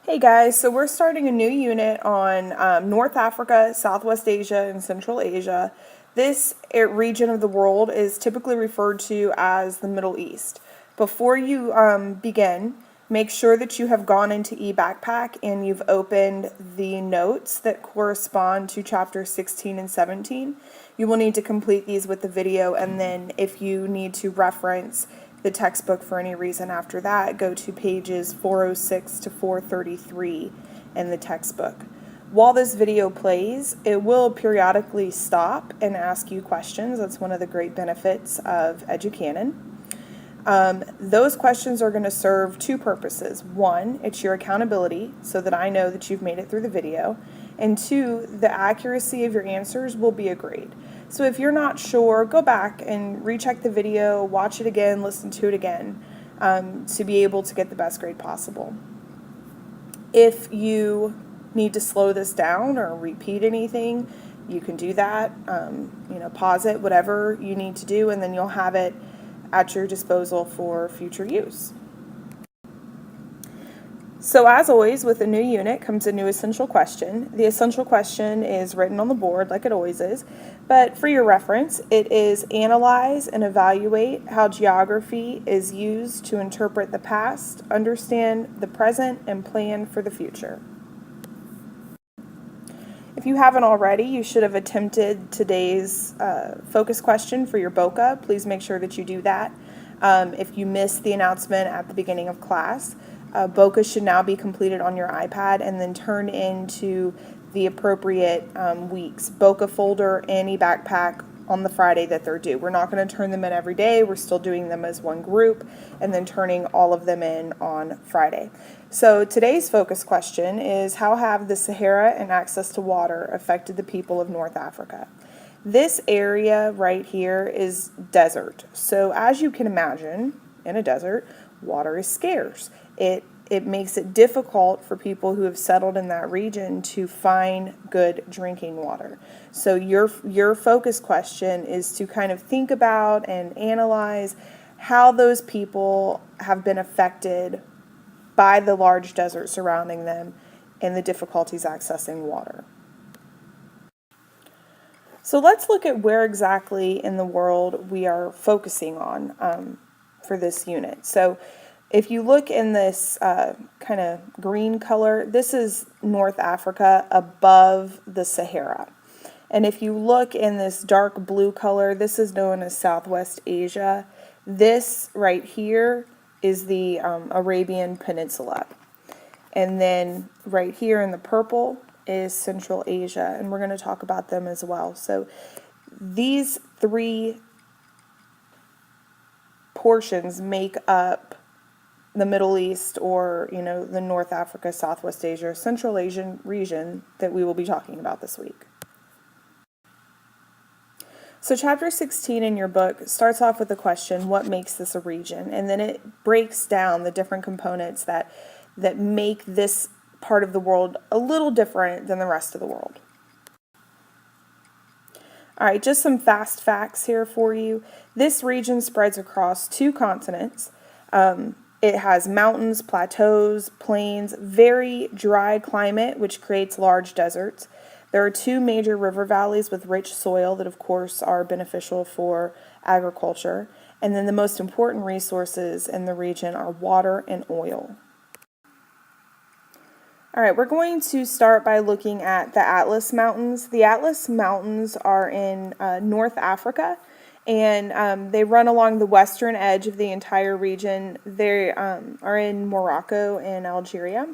Hey guys, so we're starting a new unit on North Africa, Southwest Asia, and Central Asia. This region of the world is typically referred to as the Middle East. Before you begin, make sure that you have gone into eBackpack and you've opened the notes that correspond to chapters 16 and 17. You will need to complete these with the video, and then if you need to reference the textbook for any reason after that, go to pages 406 to 433 in the textbook. While this video plays, it will periodically stop and ask you questions. That's one of the great benefits of EduCanon. Those questions are going to serve two purposes. One, it's your accountability so that I know that you've made it through the video. And two, the accuracy of your answers will be a grade. So if you're not sure, go back and recheck the video, watch it again, listen to it again to be able to get the best grade possible. If you need to slow this down or repeat anything, you can do that. Pause it, whatever you need to do, and then you'll have it at your disposal for future use. So as always, with a new unit comes a new essential question. The essential question is written on the board like it always is, but for your reference, it is analyze and evaluate how geography is used to interpret the past, understand the present, and plan for the future. If you haven't already, you should have attempted today's focus question for your BOCA. Please make sure that you do that. If you missed the announcement at the beginning of class, BOCA should now be completed on your iPad and then turned into the appropriate weeks. BOCA folder and eBackpack on the Friday that they're due. We're not going to turn them in every day. We're still doing them as one group and then turning all of them in on Friday. So today's focus question is, how have the Sahara and access to water affected the people of North Africa? This area right here is desert. So as you can imagine, in a desert, water is scarce. It makes it difficult for people who have settled in that region to find good drinking water. So your focus question is to kind of think about and analyze how those people have been affected by the large desert surrounding them and the difficulties accessing water. So let's look at where exactly in the world we are focusing on for this unit. So if you look in this kind of green color, this is North Africa above the Sahara. And if you look in this dark blue color, this is known as Southwest Asia. This right here is the Arabian Peninsula. And then right here in the purple is Central Asia, and we're going to talk about them as well. So these three portions make up the Middle East, or the North Africa, Southwest Asia, Central Asian region that we will be talking about this week. So chapter 16 in your book starts off with the question, what makes this a region? And then it breaks down the different components that make this part of the world a little different than the rest of the world. All right, just some fast facts here for you. This region spreads across two continents. It has mountains, plateaus, plains, very dry climate, which creates large deserts. There are two major river valleys with rich soil that, of course, are beneficial for agriculture. And then the most important resources in the region are water and oil. All right, we're going to start by looking at the Atlas Mountains. The Atlas Mountains are in North Africa, and they run along the western edge of the entire region. They are in Morocco and Algeria.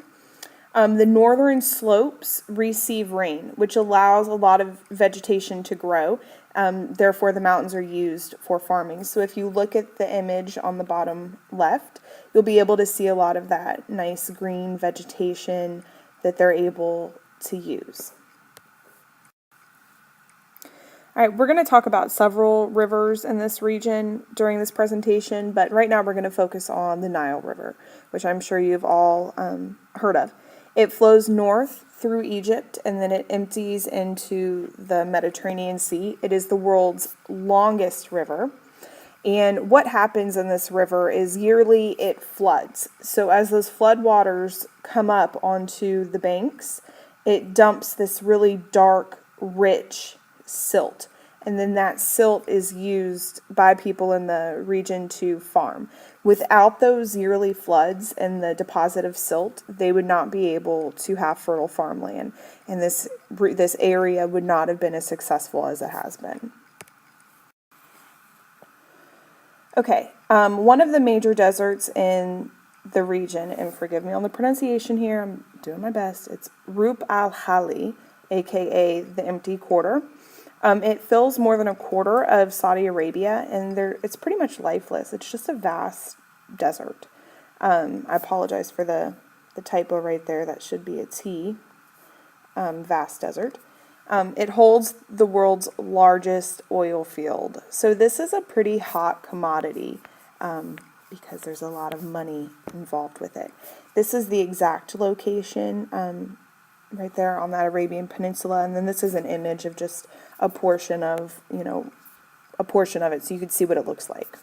The northern slopes receive rain, which allows a lot of vegetation to grow. Therefore, the mountains are used for farming. So if you look at the image on the bottom left, you'll be able to see a lot of that nice green vegetation that they're able to use. All right, we're going to talk about several rivers in this region during this presentation, but right now we're going to focus on the Nile River, which I'm sure you've all heard of. It flows north through Egypt, and then it empties into the Mediterranean Sea. It is the world's longest river, And what happens in this river is yearly it floods. So as those floodwaters come up onto the banks, it dumps this really dark, rich silt. And then that silt is used by people in the region to farm. Without those yearly floods and the deposit of silt, they would not be able to have fertile farmland. And this area would not have been as successful as it has been. Okay, one of the major deserts in the region, and forgive me on the pronunciation here, I'm doing my best, it's Rub al Khali, aka the Empty Quarter. It fills more than a quarter of Saudi Arabia, and it's pretty much lifeless. It's just a vast desert. I apologize for the typo right there. That should be a T. Vast desert. It holds the world's largest oil field. So this is a pretty hot commodity because there's a lot of money involved with it. This is the exact location right there on that Arabian Peninsula, and then this is an image of just a portion of, a portion of it, so you can see what it looks like.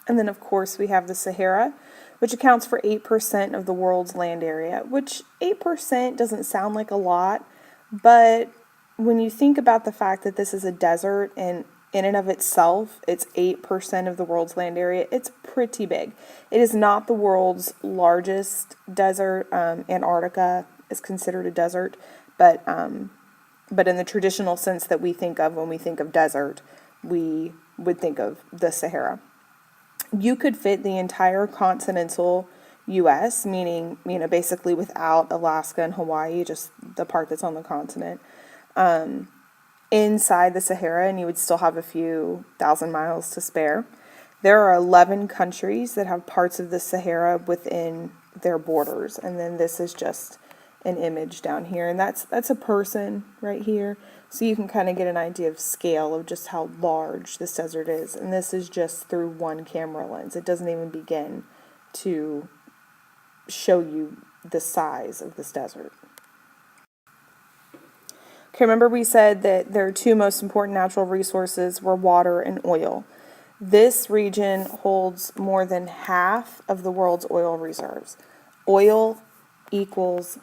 And then, of course, we have the Sahara, which accounts for 8% of the world's land area, which 8% doesn't sound like a lot, but when you think about the fact that this is a desert and in and of itself, it's 8% of the world's land area, it's pretty big. It is not the world's largest desert. Antarctica is considered a desert, but in the traditional sense that we think of when we think of desert, we would think of the Sahara. You could fit the entire continental U.S., meaning, basically without Alaska and Hawaii, just the part that's on the continent, inside the Sahara, and you would still have a few thousand miles to spare. There are 11 countries that have parts of the Sahara within their borders, and then this is just an image down here, and that's a person right here, so you can kind of get an idea of scale of just how large this desert is. And this is just through one camera lens. It doesn't even begin to show you the size of this desert. Okay, remember we said that their two most important natural resources were water and oil. This region holds more than half of the world's oil reserves. Oil equals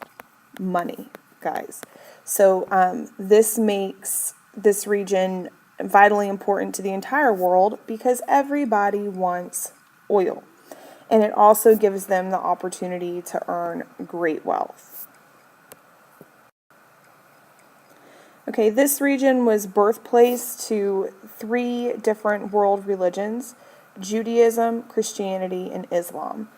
money, guys. So this makes this region vitally important to the entire world because everybody wants oil. And it also gives them the opportunity to earn great wealth. Okay, this region was birthplace to 3 different world religions: Judaism, Christianity, and Islam.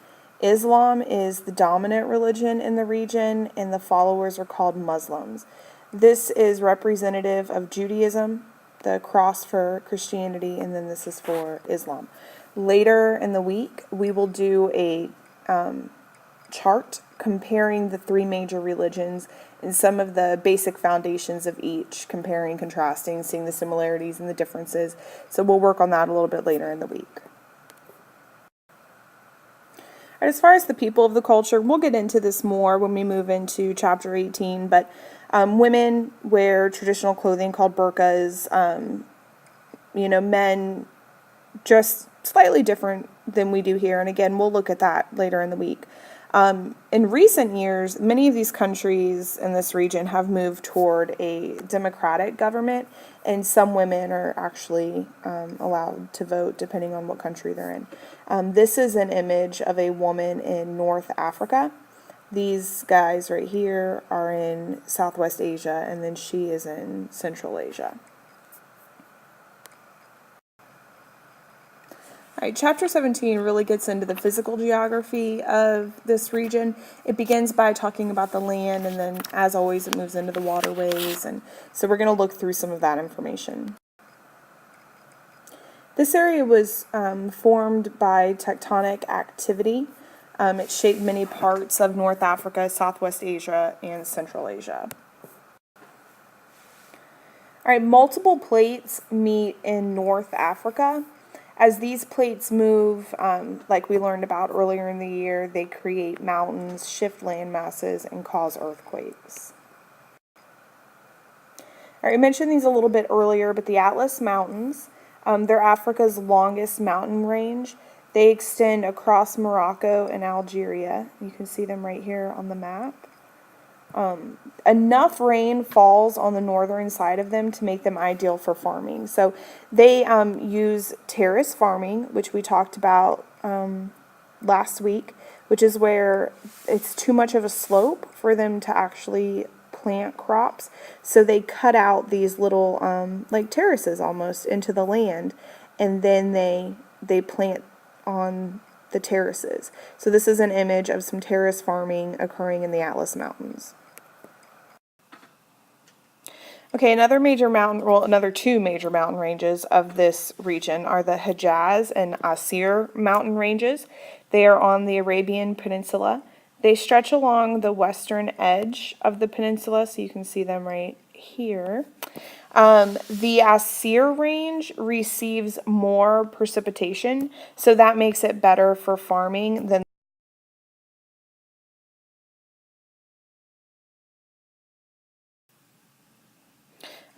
Islam is the dominant religion in the region, and the followers are called Muslims. This is representative of Judaism, the cross for Christianity, and then this is for Islam. Later in the week, we will do a chart comparing the 3 major religions and some of the basic foundations of each, comparing, contrasting, seeing the similarities and the differences. So we'll work on that a little bit later in the week. As far as the people of the culture, we'll get into this more when we move into chapter 18, but women wear traditional clothing called burqas. Men dress slightly different than we do here, and again, we'll look at that later in the week. In recent years, many of these countries in this region have moved toward a democratic government, and some women are actually allowed to vote depending on what country they're in. This is an image of a woman in North Africa. These guys right here are in Southwest Asia, and then she is in Central Asia. All right, chapter 17 really gets into the physical geography of this region. It begins by talking about the land, and then, as always, it moves into the waterways. And so we're going to look through some of that information. This area was formed by tectonic activity. It shaped many parts of North Africa, Southwest Asia, and Central Asia. All right, multiple plates meet in North Africa. As these plates move, like we learned about earlier in the year, they create mountains, shift land masses, and cause earthquakes. All right, I mentioned these a little bit earlier, but the Atlas Mountains, they're Africa's longest mountain range. They extend across Morocco and Algeria. You can see them right here on the map. Enough rain falls on the northern side of them to make them ideal for farming. So they use terrace farming, which we talked about last week, which is where it's too much of a slope for them to actually plant crops. So they cut out these little like terraces almost into the land, and then they plant on the terraces. So this is an image of some terrace farming occurring in the Atlas Mountains. Okay, another another two major mountain ranges of this region are the Hejaz and Asir mountain ranges. They are on the Arabian Peninsula. They stretch along the western edge of the peninsula, so you can see them right here. The Asir range receives more precipitation, so that makes it better for farming than.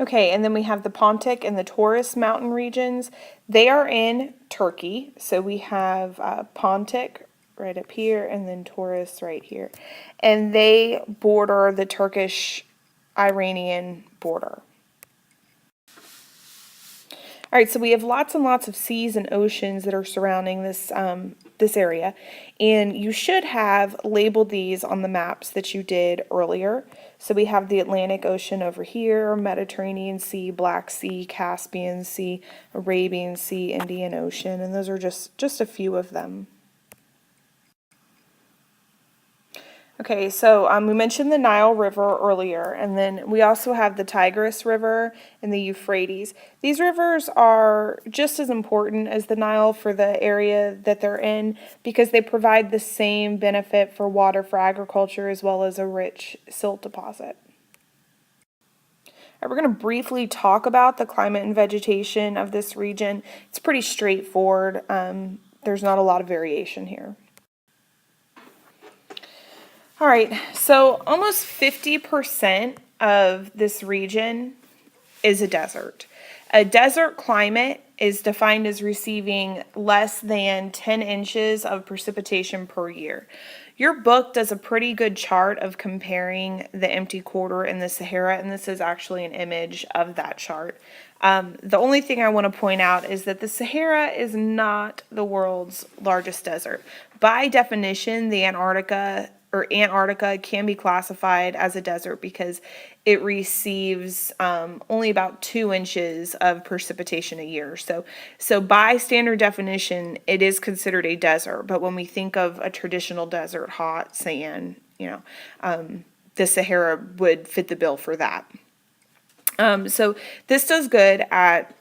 Okay, and then we have the Pontic and the Taurus mountain regions. They are in Turkey. So we have Pontic right up here and then Taurus right here. And they border the Turkish-Iranian border. All right, so we have lots and lots of seas and oceans that are surrounding this area, and you should have labeled these on the maps that you did earlier. So we have the Atlantic Ocean over here, Mediterranean Sea, Black Sea, Caspian Sea, Arabian Sea, Indian Ocean, and those are just a few of them. Okay, so we mentioned the Nile River earlier, and then we also have the Tigris River and the Euphrates. These rivers are just as important as the Nile for the area that they're in because they provide the same benefit for water for agriculture as well as a rich silt deposit. We're going to briefly talk about the climate and vegetation of this region. It's pretty straightforward. There's not a lot of variation here. All right, so almost 50% of this region is a desert. A desert climate is defined as receiving less than 10 inches of precipitation per year. Your book does a pretty good chart of comparing the empty quarter and the Sahara, and this is actually an image of that chart. The only thing I want to point out is that the Sahara is not the world's largest desert. By definition, the Antarctica can be classified as a desert because it receives only about 2 inches of precipitation a year. So by standard definition, it is considered a desert. But when we think of a traditional desert, hot sand, the Sahara would fit the bill for that. So this does good at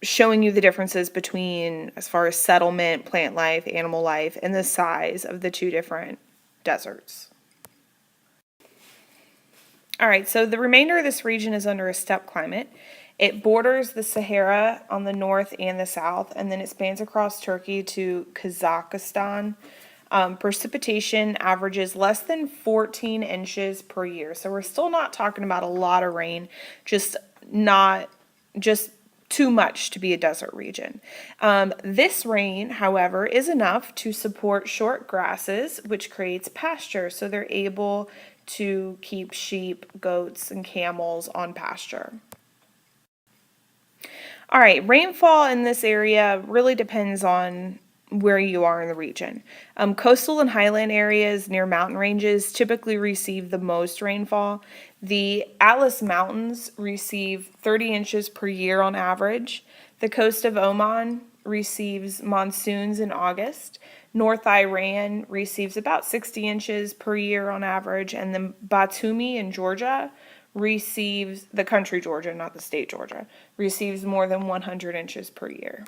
showing you the differences between as far as settlement, plant life, animal life, and the size of the two different deserts. All right, so the remainder of this region is under a steppe climate. It borders the Sahara on the north and the south, and then it spans across Turkey to Kazakhstan. Precipitation averages less than 14 inches per year, so we're still not talking about a lot of rain, just too much to be a desert region. This rain, however, is enough to support short grasses, which creates pasture, so they're able to keep sheep, goats, and camels on pasture. All right, rainfall in this area really depends on where you are in the region. Coastal and highland areas near mountain ranges typically receive the most rainfall. The Atlas Mountains receive 30 inches per year on average. The coast of Oman receives monsoons in August. North Iran receives about 60 inches per year on average, and then Batumi in Georgia receives, the country Georgia, not the state Georgia, receives more than 100 inches per year.